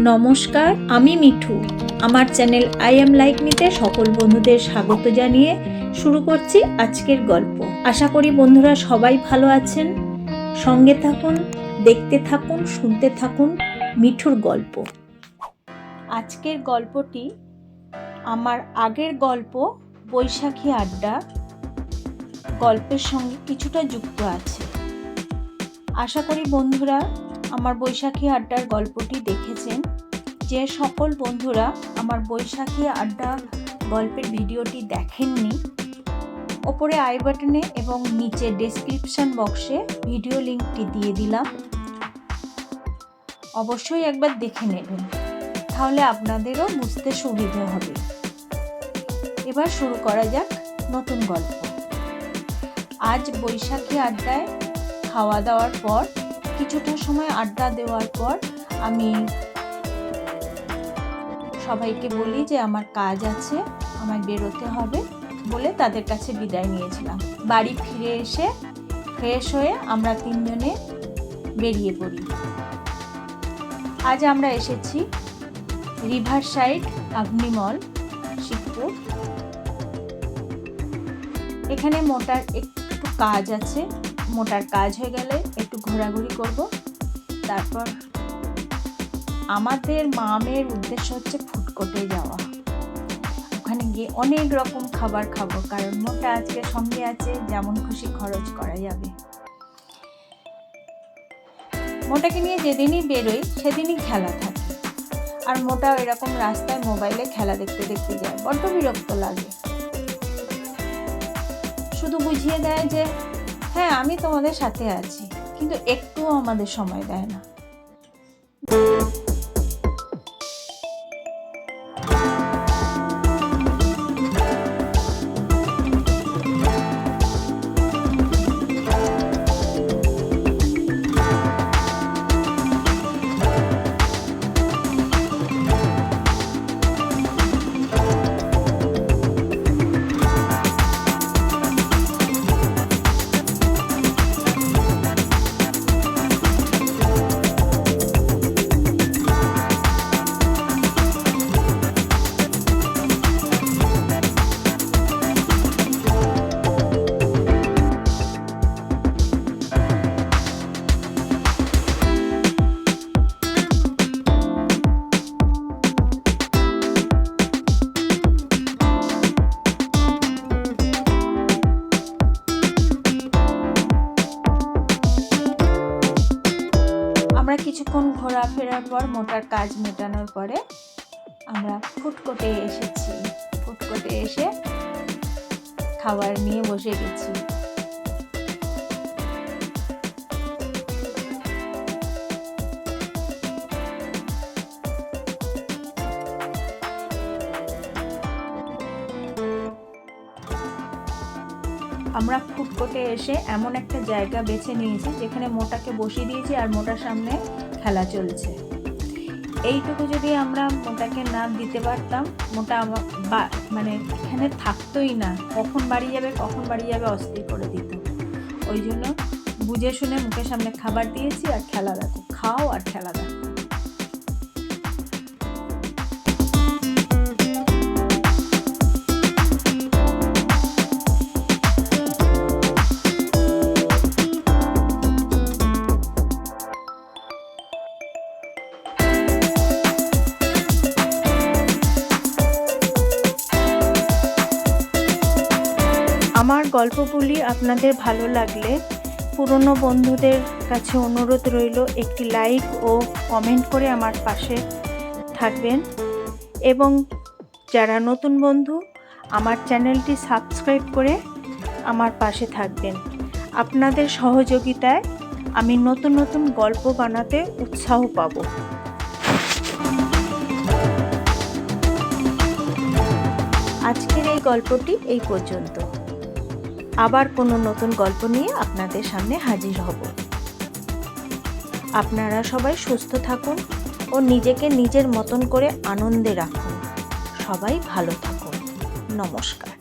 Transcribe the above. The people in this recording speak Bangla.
নমস্কার, আমি মিঠু। আমার চ্যানেল আই এম লাইক মিতে সকল বন্ধুদের স্বাগত জানিয়ে শুরু করছি আজকের গল্প। আশা করি বন্ধুরা সবাই ভালো আছেন। সঙ্গে থাকুন, দেখতে থাকুন, শুনতে থাকুন মিঠুর গল্প। আজকের গল্পটি আমার আগের গল্প বৈশাখী আড্ডা গল্পের সঙ্গে কিছুটা যুক্ত আছে। আশা করি বন্ধুরা আমার বৈশাখী আড্ডার গল্পটি দেখেছেন। যে সকল বন্ধুরা আমার বৈশাখী আড্ডা গল্পের ভিডিওটি দেখেননি, ওপরে আই বাটনে এবং নিচে ডেসক্রিপশন বক্সে ভিডিও লিঙ্কটি দিয়ে দিলাম। অবশ্যই একবার দেখে নেবেন, তাহলে আপনাদেরও বুঝতে সুবিধে হবে। এবার শুরু করা যাক নতুন গল্প। আজ বৈশাখী আড্ডায় খাওয়া দাওয়ার পর কিছুটা সময় আড্ডা দেওয়ার পর আমি সবাইকে বলি যে আমার কাজ আছে, আমায় বেরোতে হবে বলে তাদের কাছে বিদায় নিয়েছিলাম। বাড়ি ফিরে এসে ফ্রেশ হয়ে আমরা তিনজনে বেরিয়ে পড়ি। আজ আমরা এসেছি রিভার সাইড আগ্নি মল, শিবপুর। এখানে মোটার একটু কাজ আছে, মোটার কাজ হয়ে গেলে একটু ঘোরাঘুরি করব। তারপর আমাদের মামের উদ্দেশ্য হচ্ছে ফুডকোর্টে যাওয়া। ওখানে গিয়ে অনেক রকম খাবার খাবো, কারণ মোটা আজকে সঙ্গে আছে, যেমন খুশি খরচ করা যাবে। মোটাকে নিয়ে যেদিনই বেরোই সেদিনই খেলা থাকে, আর মোটাও এরকম রাস্তায় মোবাইলে খেলা দেখতে দেখতে যায়। বড্ড বিরক্ত লাগে। শুধু বুঝিয়ে দেয় যে হ্যাঁ আমি তোমাদের সাথে আছি, কিন্তু একটুও আমাদের সময় দেয় না। আমরা কিছুক্ষণ ঘোরাফেরার পর মোটার কাজ মেটানোর পরে আমরা ফুডকোর্টে এসেছি। ফুডকোর্টে এসে খাবার নিয়ে বসে গেছি। আমরা ফুডকোর্টে এসে এমন একটা জায়গা বেছে নিয়েছি যেখানে মোটাকে বসিয়ে দিয়েছি, আর মোটার সামনে খেলা চলছে। এইটুকু যদি আমরা মোটাকে না দিতে পারতাম, মোটা মানে এখানে থাকতোই না। কখন বাড়ি যাবে অস্থির করে দিত। ওই জন্য বুঝে শুনে মুখের সামনে খাবার দিয়েছি, আর খেলা দেখো, খাও আর খেলা দেখো। আমার গল্পগুলি আপনাদের ভালো লাগলে পুরনো বন্ধুদের কাছে অনুরোধ রইল একটি লাইক ও কমেন্ট করে আমার পাশে থাকবেন, এবং যারা নতুন বন্ধু আমার চ্যানেলটি সাবস্ক্রাইব করে আমার পাশে থাকবেন। আপনাদের সহযোগিতায় আমি নতুন নতুন গল্প বানাতে উৎসাহ পাব। আজকের এই গল্পটি এই পর্যন্ত। আবার কোনো নতুন গল্প নিয়ে আপনাদের সামনে হাজির হব। আপনারা সবাই সুস্থ থাকুন ও নিজেকে নিজের মতন করে আনন্দে রাখুন। সবাই ভালো থাকুন। নমস্কার।